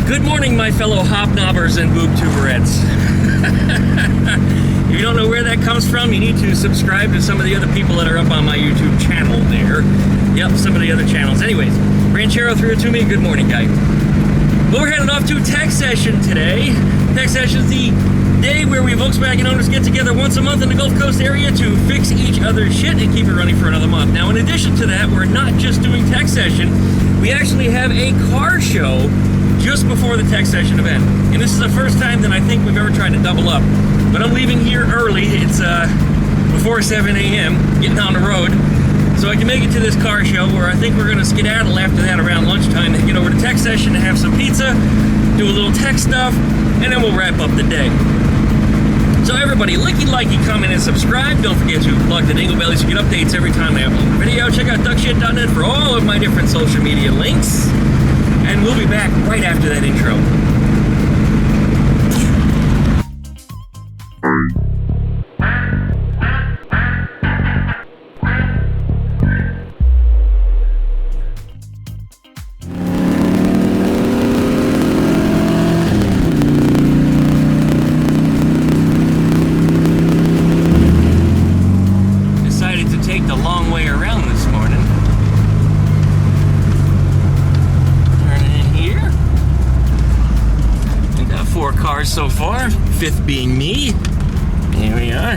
Good morning, my fellow hobnobbers and boobtuberettes. If you don't know where that comes from, you need to subscribe to some of the other people that are up on my YouTube channel there. Yep, some of the other channels. Anyways, Ranchero 302 me, good morning, guy. Well, we're heading off to Tech Session today. Tech Session is the day where we Volkswagen owners get together once a month in the Gulf Coast area to fix each other's shit and keep it running for another month. Now, in addition to that, we're not just doing Tech Session, we actually have a car show just before the Tech Session event. And this is the first time that I think we've ever tried to double up. But I'm leaving here early. It's before 7 a.m., getting on the road. So I can make it to this car show where I think we're gonna skedaddle after that around lunchtime and get over to Tech Session to have some pizza, do a little tech stuff, and then we'll wrap up the day. So everybody, likey, comment, and subscribe. Don't forget to plug the dingle belly so you get updates every time I upload a video. Check out duckshit.net for all of my different social media links. And we'll be back right after that intro. Decided to take the long way around this morning. Four cars so far, fifth being me. Here we are.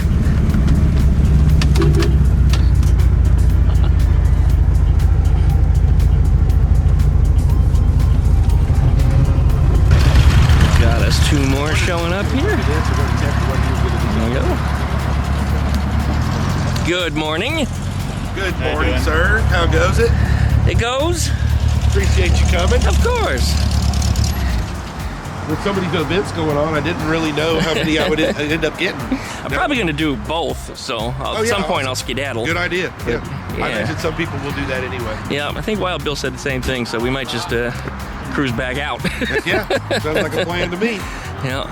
Got us two more showing up here. There we go. Good morning. Good morning, sir. How goes it? It goes. Appreciate you coming. Of course. With so many events going on, I didn't really know how many I would end up getting. I'm probably going to do both, so at some point I'll skedaddle. Good idea. Yeah. I imagine some people will do that anyway. Yeah, I think Wild Bill said the same thing, so we might just cruise back out. Yeah, sounds like a plan to me. Yeah.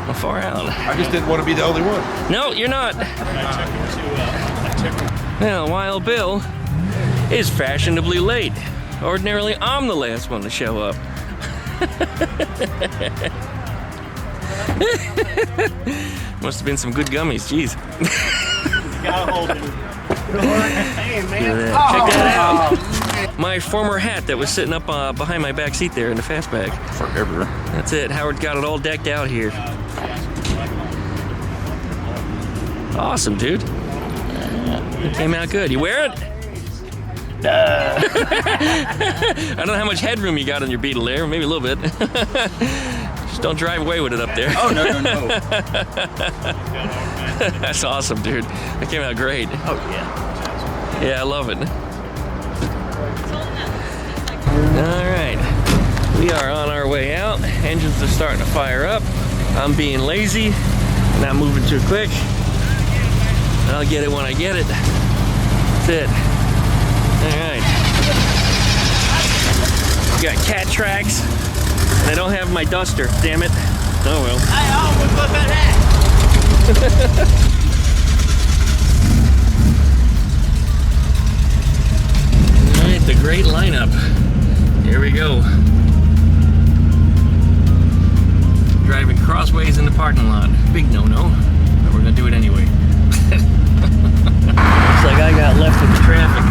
Well, far out. I just didn't want to be the only one. No, you're not. Well, Wild Bill is fashionably late. Ordinarily, I'm the last one to show up. Must have been some good gummies, jeez. Gotta hold it. Hey, man. Check that out. My former hat that was sitting up behind my back seat there in the fastback. Forever. That's it. Howard got it all decked out here. Awesome, dude. It came out good. You wear it? I don't know how much headroom you got on your Beetle there. Maybe a little bit. Just don't drive away with it up there. Oh, no. That's awesome, dude. That came out great. Oh, yeah. Yeah, I love it. All right. We are on our way out. Engines are starting to fire up. I'm being lazy, not moving too quick. I'll get it when I get it. That's it. All right. Got cat tracks. And I don't have my duster. Damn it. Oh well. I almost put that hat. All right, the great lineup. Here we go. Driving crossways in the parking lot. Big no-no, but we're gonna do it anyway. Looks like I got left with the traffic.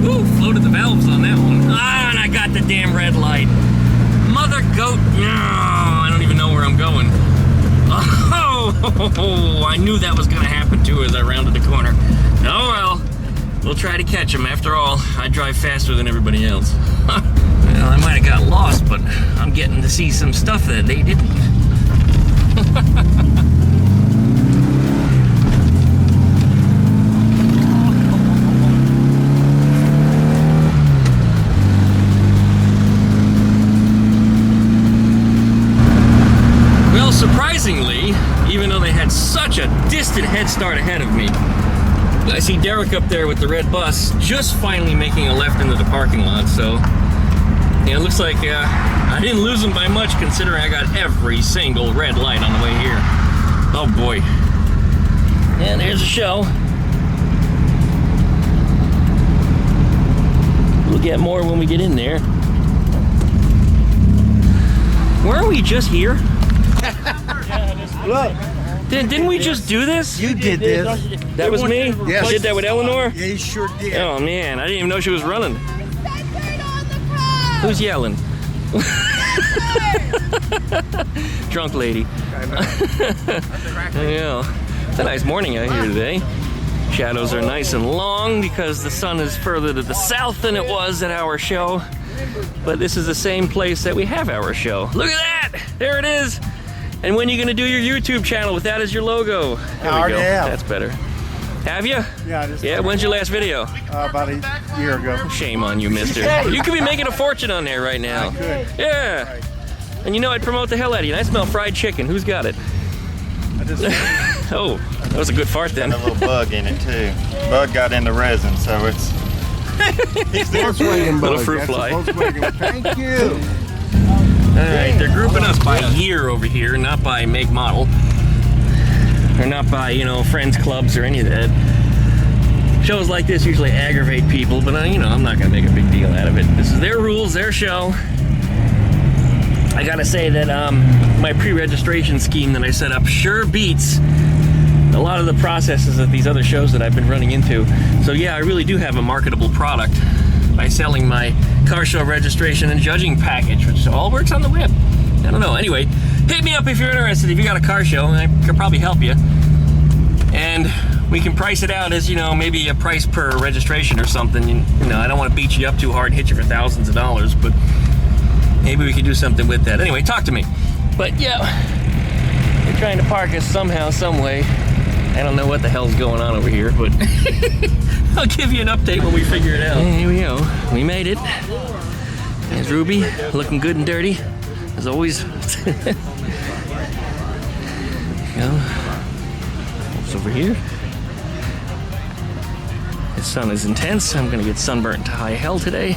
Ooh, floated the valves on that one. Ah, and I got the damn red light. Mother goat. No, I don't even know where I'm going. Oh, I knew that was gonna happen too as I rounded the corner. Oh well, we'll try to catch him. After all, I drive faster than everybody else. Well, I might have got lost, but I'm getting to see some stuff that they didn't. Well, surprisingly, even though they had such a distant head start ahead of me, I see Derek up there with the red bus just finally making a left into the parking lot, so yeah, it looks like I didn't lose him by much considering I got every single red light on the way here. Oh boy. And there's a show. get more when we get in there. Weren't we just here? Look, Didn't we just do this? you did this. That was me? Yes. I did that with Eleanor? Yeah, you sure did. Oh man, I didn't even know she was running. Who's yelling? Drunk lady. Yeah. It's a nice morning out here today. Shadows are nice and long because the sun is further to the south than it was at our show. But this is the same place that we have our show. Look at that! There it is! And when are you gonna do your YouTube channel with that as your logo? There we go. That's better. Have you? Yeah, When's your last video? about a year ago. Shame on you, mister. You could be making a fortune on there right now. I could. Yeah. And you know I'd promote the hell out of you. And I smell fried chicken. Who's got it? I just Oh, that was a good fart then. Got a little bug in it too. Bug got into resin, so it's Volkswagen Little bug. fruit That's a fly. Volkswagen. Thank you. Alright, they're grouping us by year over here, not by make model. Or not by, you know, friends clubs or any of that. Shows like this usually aggravate people, but you know, I'm not gonna make a big deal out of it. This is their rules, their show. I gotta say that my pre-registration scheme that I set up sure beats a lot of the processes of these other shows that I've been running into. So yeah, I really do have a marketable product by selling my car show registration and judging package, which all works on the web. I don't know. Anyway, hit me up if you're interested. If you got a car show, I could probably help you. And we can price it out as, you know, maybe a price per registration or something. You know, I don't want to beat you up too hard and hit you for thousands of dollars, but maybe we can do something with that. Anyway, talk to me. But yeah, they're trying to park us somehow, some way. I don't know what the hell's going on over here, but I'll give you an update when we figure it out. Here we go. We made it. There's Ruby, looking good and dirty, as always. There you go. What's over here? The sun is intense. I'm gonna get sunburnt to high hell today.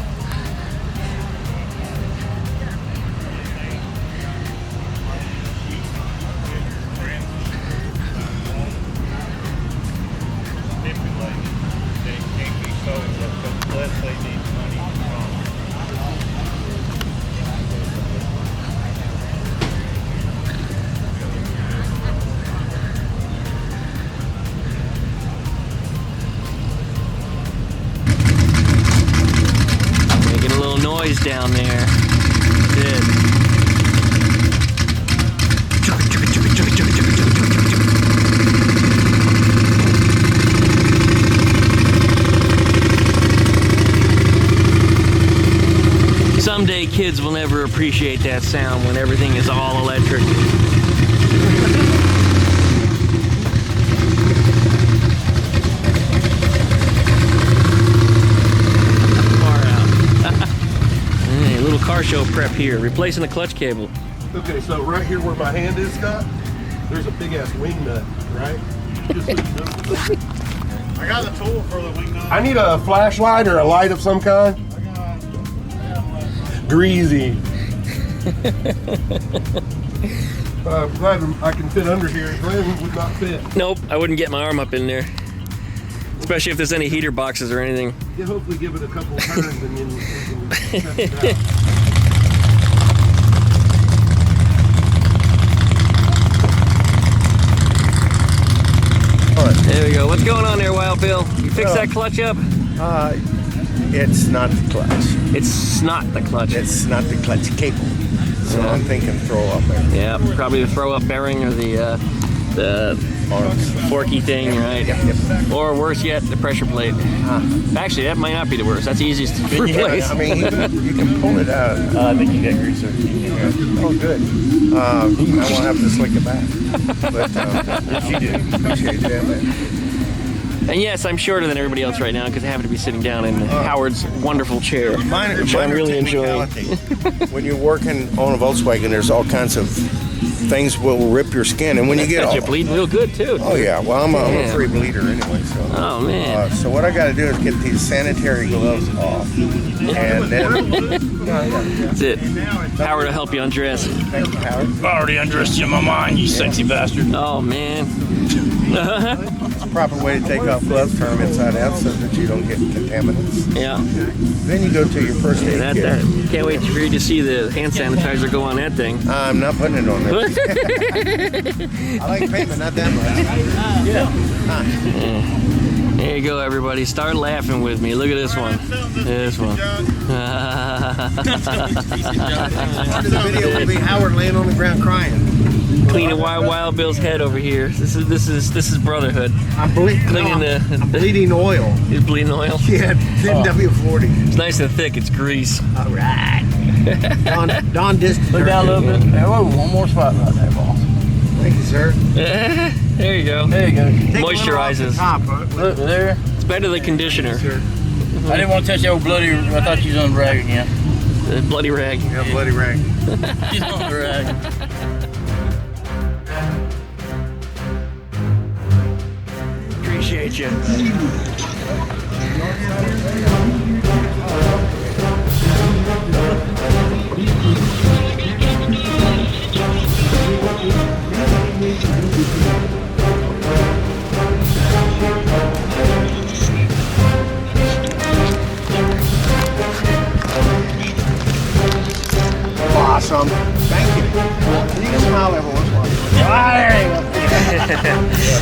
Making a little noise down there. Good. Someday kids will never appreciate that sound when everything is all electric. Hey, a little car show prep here, replacing the clutch cable. Okay, so right here where my hand is, Scott, there's a big ass wing nut, right? I got the tool for the wing nut. I need a flashlight or a light of some kind. Greasy. Glad I can fit under here. Glenn would not fit. Nope, I wouldn't get my arm up in there. Especially if there's any heater boxes or anything. Yeah, hopefully give it a couple of turns and then test it out. There we go. What's going on there, Wild Bill? You fix that clutch up? It's not the clutch. It's not the clutch. It's not the clutch cable. So Yeah. I'm thinking throw up there. Yeah, probably the throw-up bearing or the forky thing, right? Yep. Or worse yet, the pressure plate. Actually, that might not be the worst. That's the easiest to replace. I mean, even, you can pull it out. I think you got greaser. Oh, good. I won't have to slick it back. But you do. Appreciate that, man. And yes, I'm shorter than everybody else right now because I happen to be sitting down in Howard's wonderful chair, which I'm really enjoying. When you're working on a Volkswagen, there's all kinds of things will rip your skin, and when you get You're bleeding real good too. oh yeah, well I'm Yeah. a free bleeder anyway. So Oh man. so what I got to do is get these sanitary gloves off, and then That's it. Howard will help you undress. thank you, Howard. Already undressed you in my mind, you sexy bastard. Oh man. It's a proper way to take off gloves, turn them inside out so that you don't get contaminants. Yeah. Then you go to your first aid kit. Can't wait for you to see the hand sanitizer go on that thing. I'm not putting it on there. I like paint, but not that much. Yeah. There you go, everybody. Start laughing with me. Look at this one. This one. Part of the video will be Howard laying on the ground crying. Cleaning Wild Bill's head over here. This is brotherhood. I'm bleeding oil. He's bleeding oil. Yeah, W40. It's nice and thick. It's grease. All right. Don Distant. Look down a little bit. Whoa, one more spot right there, boss. Thank you, sir. There you go. There you go. Moisturizes. Look there. It's better than conditioner. I didn't want to touch that old bloody. I thought you was on the rag again. The bloody rag. Yeah, bloody rag. He's on the rag. Appreciate you. Awesome. Thank you. You can smile every once in a while.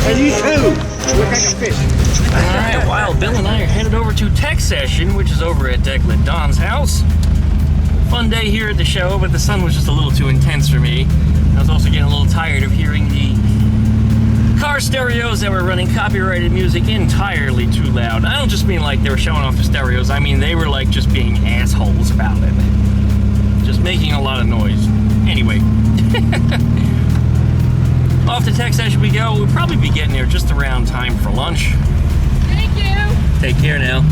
And you too. Look like a fish. Alright, Wild Bill and I are headed over to Tech Session, which is over at Declan Don's house. Fun day here at the show, but the sun was just a little too intense for me. I was also getting a little tired of hearing the car stereos that were running copyrighted music entirely too loud. I don't just mean like they were showing off the stereos, I mean they were like just being assholes about it. Just making a lot of noise. Anyway. Off to Tech Session we go. We'll probably be getting there just around time for lunch. Thank you. Take care now.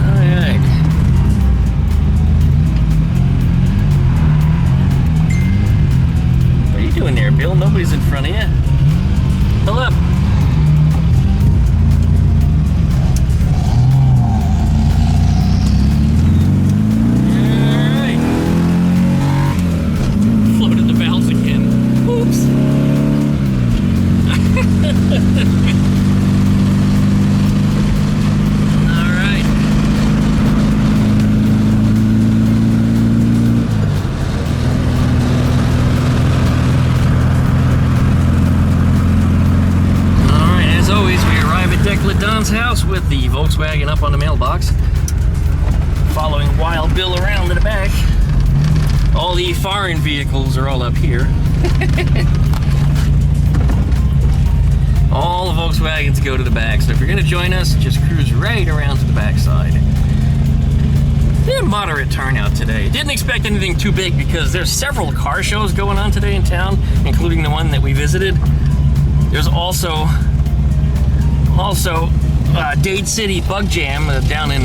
Alright. What are you doing there, Bill? Nobody's in front of you. Pull up. House with the Volkswagen up on the mailbox, following Wild Bill around to the back. All the foreign vehicles are all up here. All the Volkswagens go to the back, so if you're going to join us, just cruise right around to the back side. Yeah, moderate turnout today. Didn't expect anything too big because there's several car shows going on today in town, including the one that we visited. There's also Dade City Bug Jam down in,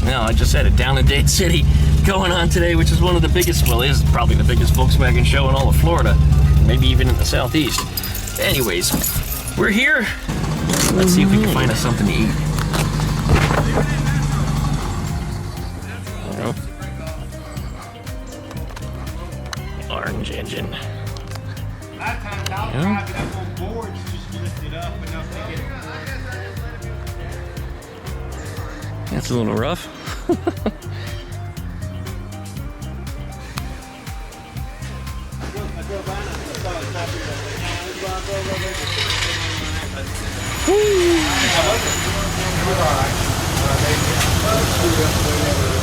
no, I just said it, down in Dade City going on today, which is one of the biggest, well, it is probably the biggest Volkswagen show in all of Florida, maybe even in the Southeast. Anyways, we're here. Let's see if we can find us something to eat. Orange engine. Yeah. That's a little rough.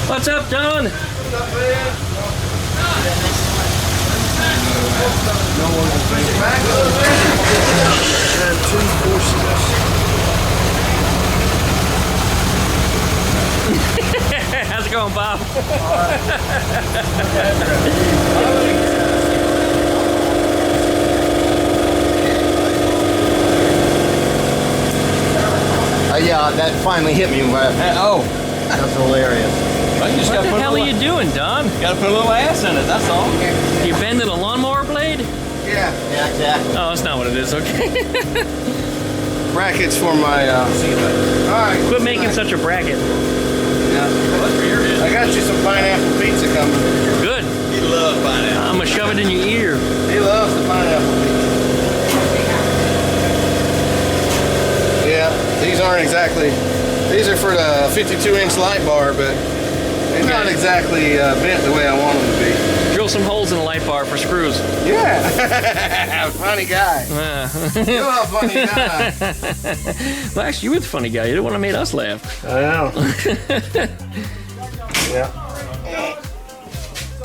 What's up, Don? What's up, man? How's it going, Bob? Yeah, that finally hit me. Oh, that's hilarious. Well, you just What the hell are you doing, Don? Gotta put a little ass in it, that's all. You bending a lawnmower blade? Yeah, exactly. Oh, that's not what it is, okay. Brackets for my. All right. Quit making such a bracket. Yeah, I got you some pineapple pizza coming. Good. He loves pineapple. I'm gonna shove it in your ear. He loves the pineapple pizza. Yeah, these aren't exactly, these are for the 52-inch light bar, but they're not exactly bent the way I want them to be. Drill some holes in the light bar for screws. Yeah. Funny guy. You're a funny guy. Well, actually, you were the funny guy. You're the one that made us laugh. I know. Yeah.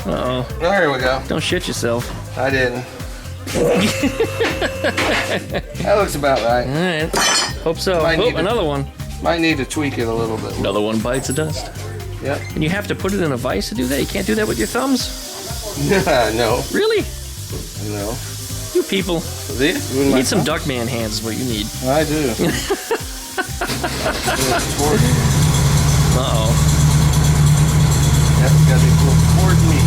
Uh-oh. Oh, here we go. Don't shit yourself. I didn't. That looks about right. All right. Hope so. Might Oh, need to- another one. Might need to tweak it a little bit. Another one bites the dust. Yep. And you have to put it in a vise to do that? You can't do that with your thumbs? No. Really? No. You people. This? You need some Duckman hands is what you need. I do. Uh-oh. That's gotta be toward me.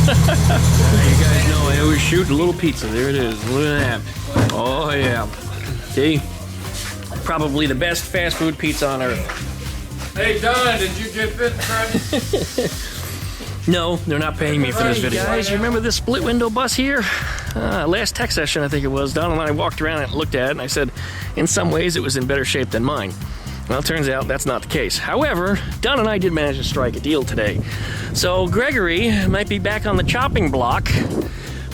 You guys know I always shoot a little pizza. There it is. Look at that. Oh, yeah. See? Probably the best fast food pizza on earth. Hey, Don, did you get fit Friday? No, they're not paying me for this video. Guys, you remember this split window bus here? Last tech session, I think it was, Don and I walked around and looked at it, and I said, in some ways, it was in better shape than mine. Well, it turns out that's not the case. However, Don and I did manage to strike a deal today. So Gregory might be back on the chopping block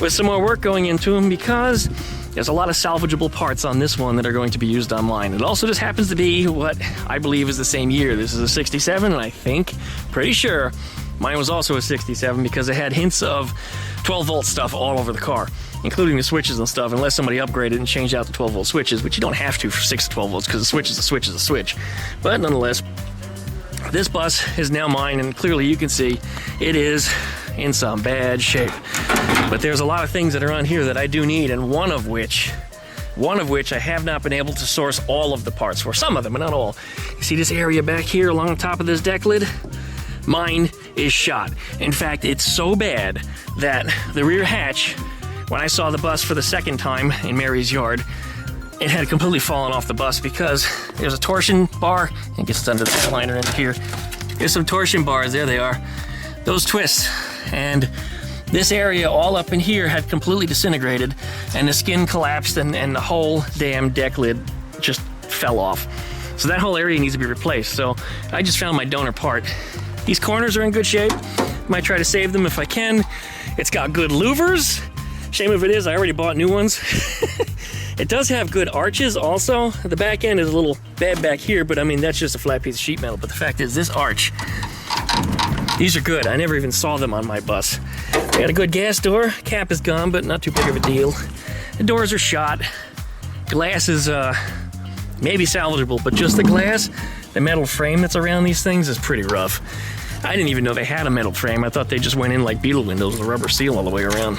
with some more work going into him because there's a lot of salvageable parts on this one that are going to be used on mine. It also just happens to be what I believe is the same year. This is a 67, and I think, pretty sure, mine was also a 67 because it had hints of 12-volt stuff all over the car, including the switches and stuff, unless somebody upgraded and changed out the 12-volt switches, which you don't have to for 6 to 12 volts because a switch is a switch is a switch. But nonetheless, this bus is now mine, and clearly you can see it is in some bad shape. But there's a lot of things that are on here that I do need, and one of which I have not been able to source all of the parts for. Some of them, but not all. You see this area back here along the top of this deck lid? Mine is shot. In fact, it's so bad that the rear hatch, when I saw the bus for the second time in Mary's yard, it had completely fallen off the bus because there's a torsion bar. It gets under the liner in here. There's some torsion bars, there they are. Those twists, and this area all up in here had completely disintegrated, and the skin collapsed, and the whole damn deck lid just fell off. So that whole area needs to be replaced. So I just found my donor part. These corners are in good shape. Might try to save them if I can. It's got good louvers. Shame if it is, I already bought new ones. It does have good arches also. The back end is a little bad back here, but I mean, that's just a flat piece of sheet metal. But the fact is, this arch, these are good. I never even saw them on my bus. They got a good gas door. Cap is gone, but not too big of a deal. The doors are shot. Glass is maybe salvageable, but just the glass, the metal frame that's around these things is pretty rough. I didn't even know they had a metal frame. I thought they just went in like Beetle windows with a rubber seal all the way around.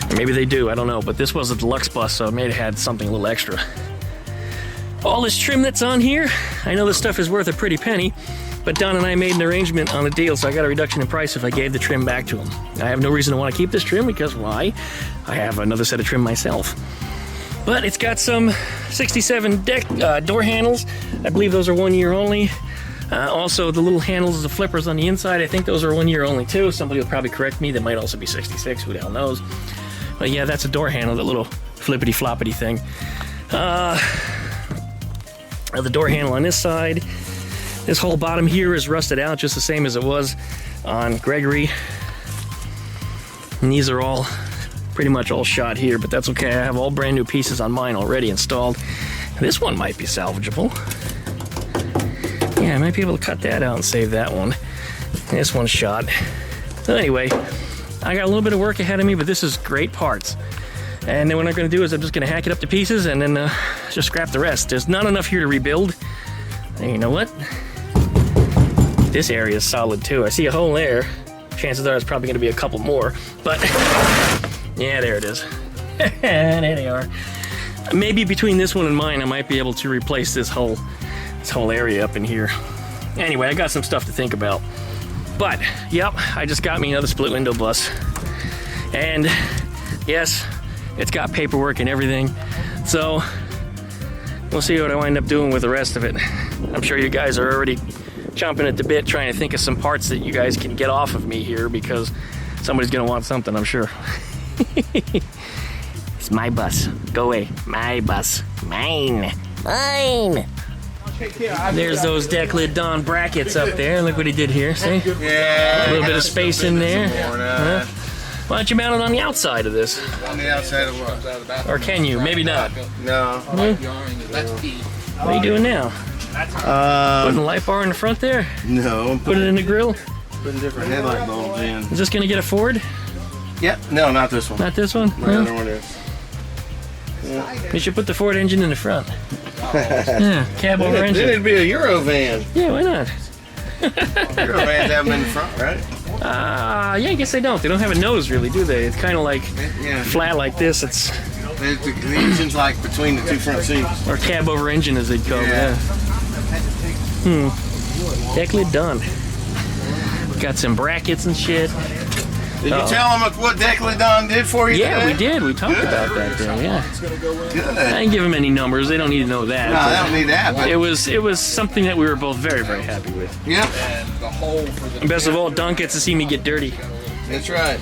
Or maybe they do, I don't know, but this was a deluxe bus, so it may have had something a little extra. All this trim that's on here, I know this stuff is worth a pretty penny, but Don and I made an arrangement on a deal, so I got a reduction in price if I gave the trim back to him. I have no reason to want to keep this trim because why? I have another set of trim myself. But it's got some 67 door handles. I believe those are 1 year only. Also, the little handles, the flippers on the inside, I think those are 1 year only too. Somebody will probably correct me. They might also be 66, who the hell knows. But yeah, that's a door handle, that little flippity-floppity thing. The door handle on this side. This whole bottom here is rusted out just the same as it was on Gregory. And these are all pretty much all shot here, but that's okay. I have all brand new pieces on mine already installed. This one might be salvageable. Yeah, I might be able to cut that out and save that one. This one's shot. So anyway, I got a little bit of work ahead of me, but this is great parts. And then what I'm going to do is I'm just going to hack it up to pieces and then just scrap the rest. There's not enough here to rebuild. And you know what? This area is solid too. I see a hole there. Chances are it's probably going to be a couple more. But yeah, there it is. There they are. Maybe between this one and mine, I might be able to replace this whole area up in here. Anyway, I got some stuff to think about. But, yep, I just got me another split window bus. And, yes, it's got paperwork and everything. So, we'll see what I wind up doing with the rest of it. I'm sure you guys are already chomping at the bit trying to think of some parts that you guys can get off of me here because somebody's gonna want something, I'm sure. It's my bus. Go away. My bus. Mine. Mine. There's those deck lid Don brackets up there. Look what he did here. See? Yeah. A little bit of space in there. Huh? Why don't you mount it on the outside of this? On the outside of what? Or can you? Maybe not. No. What are you doing now? Putting a light bar in the front there? No. Put it in the grill? Putting different headlight bulbs in. Is this gonna get a Ford? Yep. No, not this one. Not this one? My other one is. You should put the Ford engine in the front. Yeah, cab over Then engine. it'd be a Euro van. Yeah, why not? Euro vans have them in the front, right? Yeah, I guess they don't. They don't have a nose really, do they? It's kind of like Yeah. flat like this. It's The engine's like between the two front seats. or cab over engine as they'd call it. Yeah. Yeah. Deck lid done. Got some brackets and shit. Did you tell them what Decladon did for you Yeah, today? we did. We talked about that there. Yeah. Good. I didn't give them any numbers. They don't need to know that. No, but they don't need that. But it was something that we were both very, very happy with. yep, And best of all, Don gets to see me get dirty. that's right.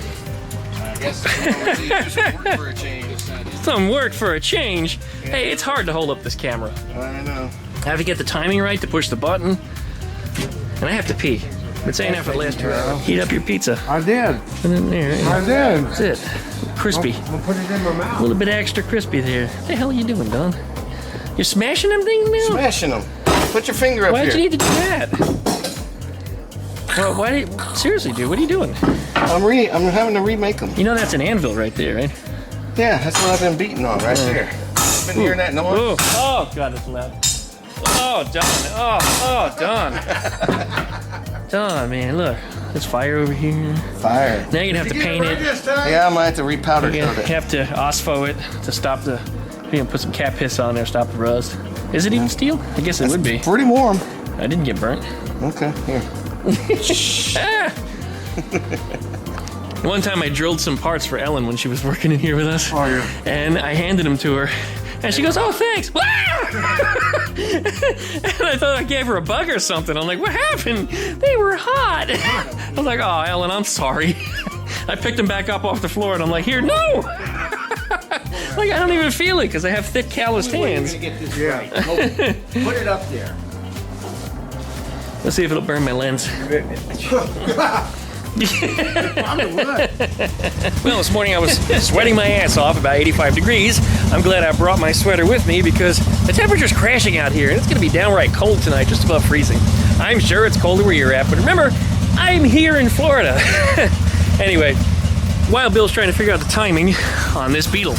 Just work for a change. Some work for a change. Hey, it's hard to hold up this camera. I know. I have to get the timing right to push the button. And I have to pee. Been saying that for the last 2 hours. Heat up your pizza. I did. And then there. I did. That's it. Crispy. I'll put it in my A mouth. little bit extra crispy there. What the hell are you doing, Don? You're smashing them things now? Smashing them. Put your finger up Why'd here. you need to do that? Well, why did seriously, dude? What are you doing? I'm having to remake them. You know that's an anvil right there, right? Yeah, that's what I've been beating on right there. Been hearing that noise? Oh, oh God, it's loud. Oh, Don. Oh, Don. Don, man, look. There's fire over here. Fire. Now you're gonna have to paint it. Yeah, I might have to repowder You're coat gonna it. have to OSFO it to stop the. You can put some cat piss on there, stop the rust. Is it even steel? I guess it would be. Pretty warm. I didn't get burnt. Okay, here. Ah! One time I drilled some parts for Ellen when she was working in here with us. Oh, yeah. And I handed them to her. And she goes, "Oh, thanks." And I thought I gave her a bug or something. I'm like, "What happened? They were hot." I was like, "Oh, Ellen, I'm sorry." I picked them back up off the floor and I'm like, "Here, no." Like, I don't even feel it because I have thick, calloused hands. Get this right. Put it up there. Let's see if it'll burn my lens. Well, this morning I was sweating my ass off, about 85 degrees. I'm glad I brought my sweater with me because the temperature's crashing out here and it's gonna be downright cold tonight, just above freezing. I'm sure it's colder where you're at, but remember, I'm here in Florida. Anyway, while Bill's trying to figure out the timing on this Beetle.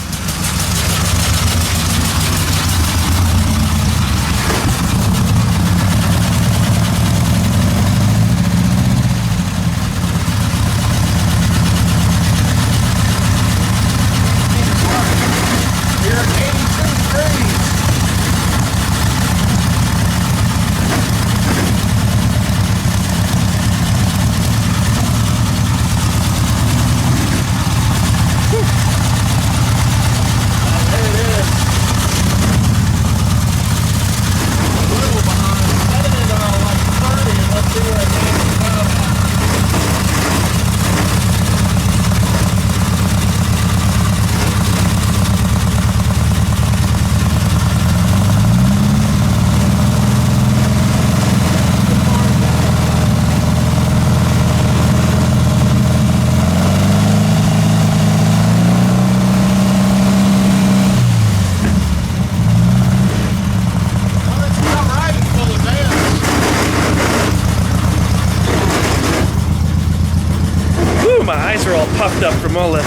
My eyes are all puffed up from all the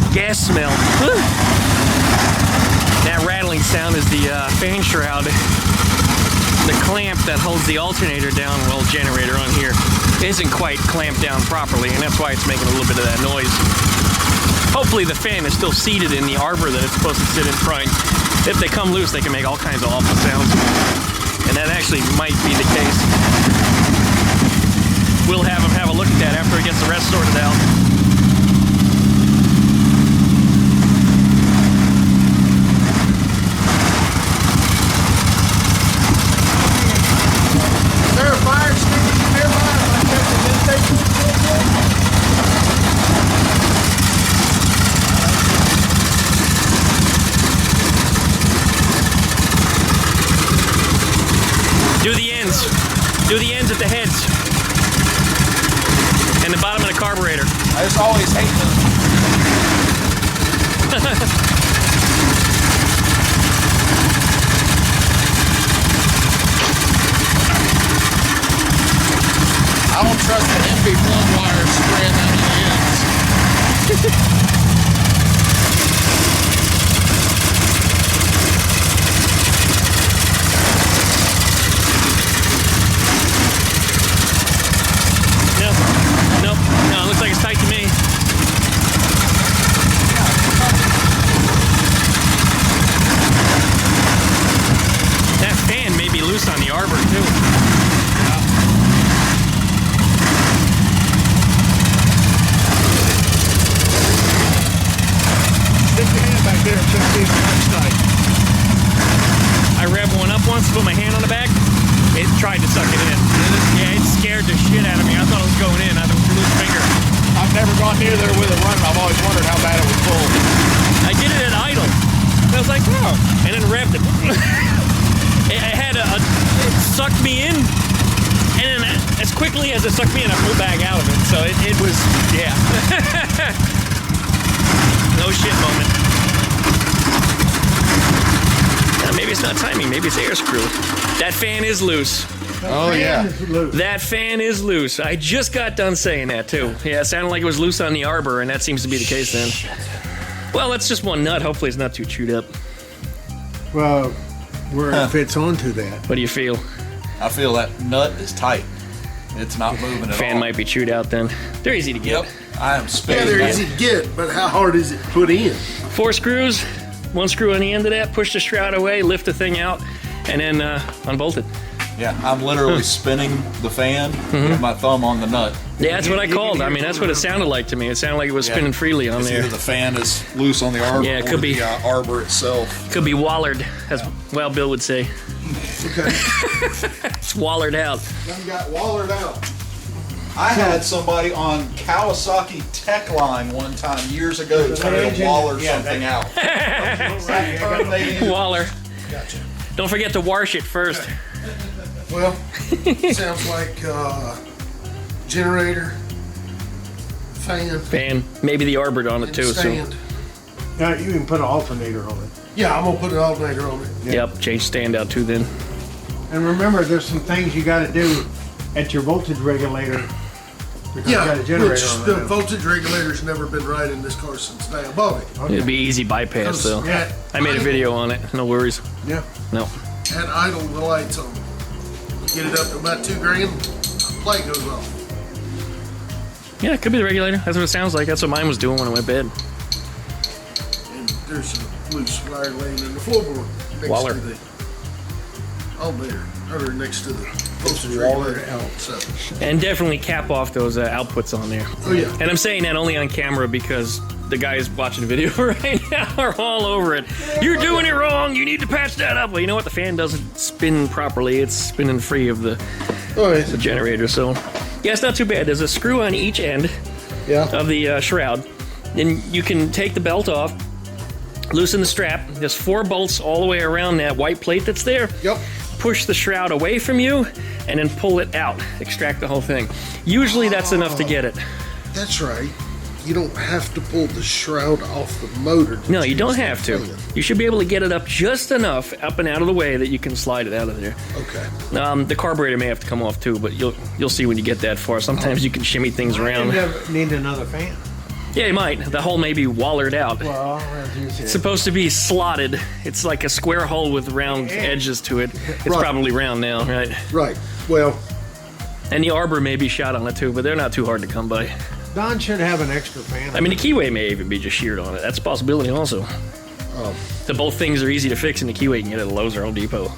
gas smell. That rattling sound is the fan shroud. The clamp that holds the alternator down, well, generator on here, isn't quite clamped down properly, and that's why it's making a little bit of that noise. Hopefully the fan is still seated in the arbor that it's supposed to sit in front. If they come loose, they can make all kinds of awful sounds. And that actually might be the case. We'll have him have a look at that after he gets the rest sorted out. Is there a fire extinguisher? Do the ends at the heads. And the bottom of the carburetor. I just always hate them. I don't trust the heavy plug wires spraying out of the ends. Nope. No, it looks like it's tight to me. That fan may be loose on the arbor too. Stick your hand back there and check the next night. I revved one up once, put my hand on the back. It tried to suck it in. Yeah, it scared the shit out of me. I thought it was going in. I thought it was a loose finger. I've never gone near there with it running. I've always wondered how bad it would pull. I did it at idle. And I was like, oh. And then revved it. It sucked me in. And then as quickly as it sucked me in, I pulled back out of it. So it was, yeah. No shit moment. Maybe it's not timing. Maybe it's air screw. That fan is loose. Oh, yeah. That fan is loose. I just got done saying that, too. Yeah, it sounded like it was loose on the arbor, and that seems to be the case then. Well, that's just one nut. Hopefully it's not too chewed up. Well, where it fits onto that. What do you feel? I feel that nut is tight. It's not moving at all. Fan might be chewed out then. They're easy to get. Yep. I am Yeah, spinning. they're easy to get, but how hard is it put in? 4 screws, 1 screw on the end of that, push the shroud away, lift the thing out, and then unbolt it. Yeah, I'm literally spinning the fan with my thumb on the nut. Yeah, that's what I called. I mean, that's what it sounded like to me. It sounded like it was spinning freely on It's there. either the fan is loose on the arbor Yeah, it could or be. the arbor itself. Could be wallered, as well Bill would say. Okay. It's wallered out. Done got wallered out. I had somebody on Kawasaki Tech Line one time years ago trying to waller something out. Waller. Gotcha. Don't forget to wash it first. Well, sounds like generator, fan, Maybe the arbor on it and too. stand. Now, you can put an alternator on it. Yeah, I'm gonna put an alternator on it. So, yep, change stand out too then. And remember, there's some things you got to do at your voltage regulator. Because you Yeah, got a generator which on the it. voltage regulator's never been right in this car since day I bought it. It'd be easy bypass though. At I made a video on it. No worries. Yeah. No. At idle, the lights on. Get it up to about $2,000, the plate goes off. Yeah, it could be the regulator. That's what it sounds like. That's what mine was doing when I went to bed. And there's some loose wire laying in the floorboard next Waller. to the alternator, or next to the voltage regulator. So, And definitely cap off those outputs on there. oh yeah. And I'm saying that only on camera because the guys watching the video right now are all over it. You're doing it wrong. You need to patch that up. Well, you know what? The fan doesn't spin properly. It's spinning free of the Oh, yeah. generator. So, yeah, it's not too bad. There's a screw on each end Yeah. of the shroud. Then you can take the belt off, loosen the strap. There's 4 bolts all the way around that white plate that's there. Yep. Push the shroud away from you and then pull it out. Extract the whole thing. Usually that's enough to get it. That's right. You don't have to pull the shroud off the motor. No, you don't have to. You should be able to get it up just enough up and out of the way that you can slide it out of there. Okay. The carburetor may have to come off too, but you'll see when you get that far. Sometimes you can shimmy things You around. need another fan. Yeah, you might. The hole may be wallered out. Well, as you said. It's supposed to be slotted. It's like a square hole with round edges to it. It's Right. probably round now, right? Right. Well, And the arbor may be shot on it too, but they're not too hard to come by. Don should have an extra fan. I mean, the keyway may even be just sheared on it. That's a possibility also. So both things are easy to fix, and the keyway you can get at Lowe's or Home Depot.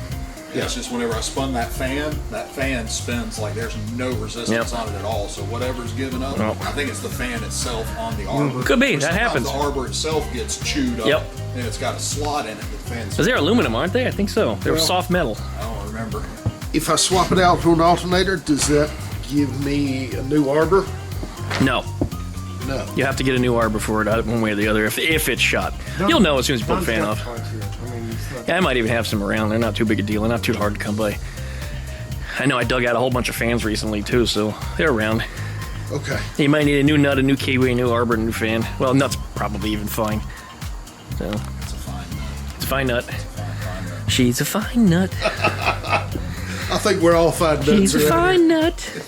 Yeah, it's just whenever I spun that fan spins like there's no resistance Yep. on it at all. So whatever's giving up, Well. I think it's the fan itself on the arbor. Could be, that Sometimes happens. The arbor itself gets chewed up, Yep. and it's got a slot in it. The fan's, Because they're aluminum, aren't they? I think so. They're soft metal. I don't remember. if I swap it out for an alternator, does that give me a new arbor? No. No. You have to get a new arbor for it, one way or the other, if it's shot. You'll know as soon as you pull the fan off. I mean, it's not- Yeah, I might even have some around. They're not too big a deal. They're not too hard to come by. I know I dug out a whole bunch of fans recently too, so they're around. Okay. You might need a new nut, a new kiwi, a new arbor, a new fan. Well, nut's probably even fine. So It's a fine nut. it's a fine nut. Fine nut. She's a fine nut. I think we're all fine nuts. She's a around fine nut.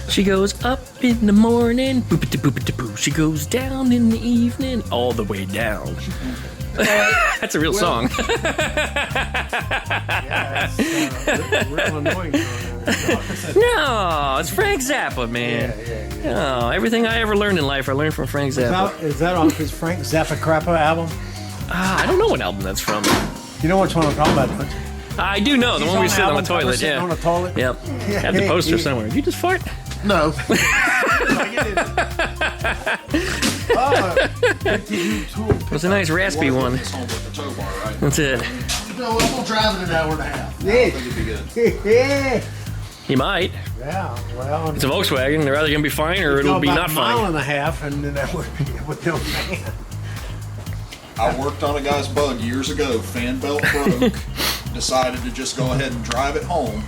She goes up in the morning, boop-a-da-boop-a-da-boo. She goes down in the evening, all the way down. That's a real song. Real annoying. No, it's Frank Zappa, man. No, everything I ever learned in life, I learned from Frank Zappa. Is that off his Frank Zappa Crappa album? I don't know what album that's from. You know which one I'm talking about, don't you? I do know, the one we sit on the toilet, Sitting on the toilet? Yep. Have the poster somewhere. Did you just fart? No. It was a nice raspy one. This home with the tow bar, right? That's it. No, I'm gonna drive it an hour and a half. I think it'd be good. Yeah. He might. Yeah, well, It's a Volkswagen. They're either going to be fine or it'll be not a mile fine. and a half, and then that would be with no man. I worked on a guy's bug years ago. Fan belt broke. Decided to just go ahead and drive it home.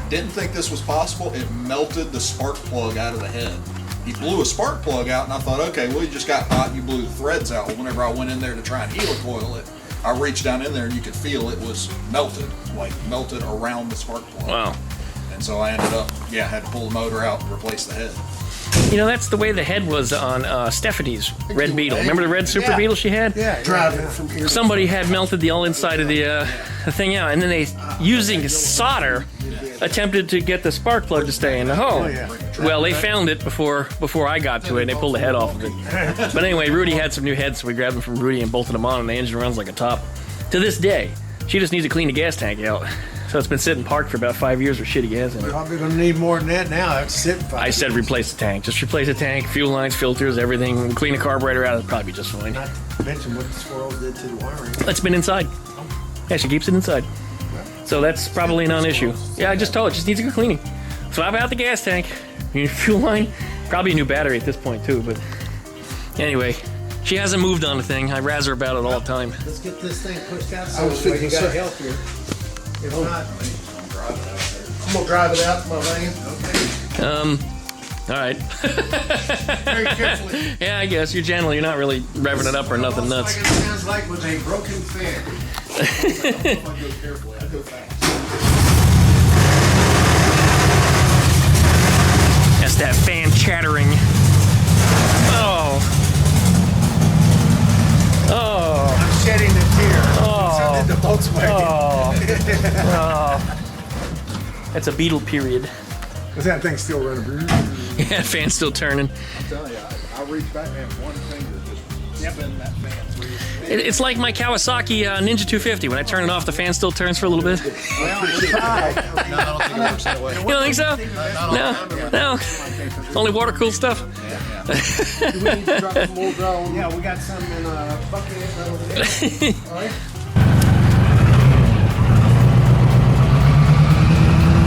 Didn't think this was possible. It melted the spark plug out of the head. He blew a spark plug out, and I thought, okay, well, you just got hot and you blew the threads out. Well, whenever I went in there to try and helicoil it, I reached down in there and you could feel it was melted, like melted around the spark plug. Wow. And so I ended up, had to pull the motor out and replace the head. You know, that's the way the head was on Stephanie's Red Beetle. Remember the red Super Beetle she had? Yeah, Drive it from here. Somebody had melted the all inside of the thing out, and then they, using solder, attempted to get the spark plug to stay in the hole. Well, they found it before I got to it, and they pulled the head off of it. But anyway, Rudy had some new heads, so we grabbed them from Rudy and bolted them on, and the engine runs like a top. To this day, she just needs to clean the gas tank out. So it's been sitting parked for about 5 years with shitty gas in it. Probably gonna need more than that now. That's sitting fine. I said replace the tank. Just replace the tank, fuel lines, filters, everything. Clean the carburetor out, it'll probably be just fine. Not to mention what the squirrels did to the wiring. It's been inside. Yeah, she keeps it inside. So that's probably a non-issue. Yeah, I just told her, it just needs a good cleaning. Swap out the gas tank, new fuel line, probably a new battery at this point too, but anyway, she hasn't moved on the thing. I razz her about it all the time. Let's get this thing pushed out I so was you thinking got so. help here. If not, I'm gonna drive it out to my van. All right. Very carefully. Yeah, I guess you're gentle. You're not really revving it up or nothing nuts. like it sounds like with a broken fan. If I go carefully, I go fast. That's that fan chattering. Oh. Oh. I'm shedding a tear. Oh. So did the Volkswagen. Oh. That's a Beetle period. Was that thing still running? Yeah, fan's still turning. I'm telling you, I reached back and one finger just spin that fan through. It's like my Kawasaki Ninja 250. When I turn it off, the fan still turns for a little bit. No, I don't think it works that way. You don't think so? No. Only water cooled stuff. Do we need to drop some more down? Yeah, we got some in a bucket over there. All right.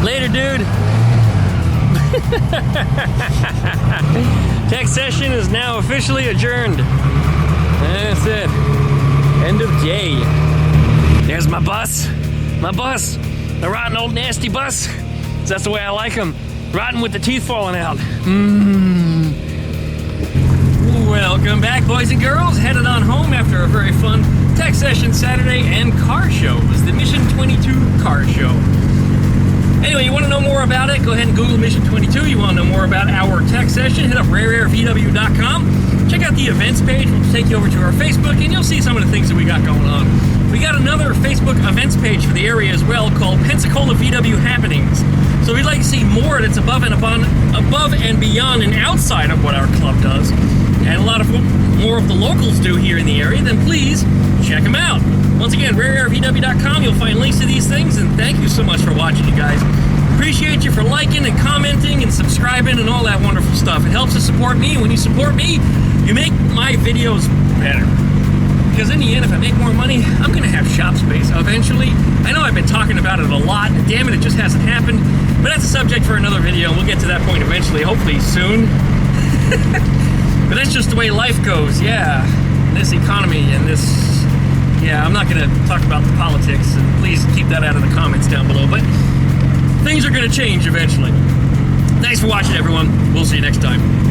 Later, dude. Tech session is now officially adjourned. That's it. End of day. There's my bus. My bus. The rotten old nasty bus. That's the way I like them. Rotten with the teeth falling out. Welcome back, boys and girls. Headed on home after a very fun tech session Saturday and car show. It was the Mission 22 car show. Anyway, you want to know more about it? Go ahead and Google Mission 22. You want to know more about our tech session? Hit up rareairvw.com. Check out the events page. We'll take you over to our Facebook, and you'll see some of the things that we got going on. We got another Facebook events page for the area as well called Pensacola VW Happenings. So if you'd like to see more that's above and beyond and outside of what our club does, and a lot of more of the locals do here in the area, then please check them out. Once again, rareairvw.com, you'll find links to these things, and thank you so much for watching, you guys. Appreciate you for liking and commenting and subscribing and all that wonderful stuff. It helps to support me. When you support me, you make my videos better. Because in the end, if I make more money, I'm going to have shop space eventually. I know I've been talking about it a lot, and damn it, it just hasn't happened. But that's a subject for another video, and we'll get to that point eventually, hopefully soon. But that's just the way life goes, yeah. This economy and this... Yeah, I'm not going to talk about the politics, and please keep that out of the comments down below. But things are going to change eventually. Thanks for watching, everyone. We'll see you next time.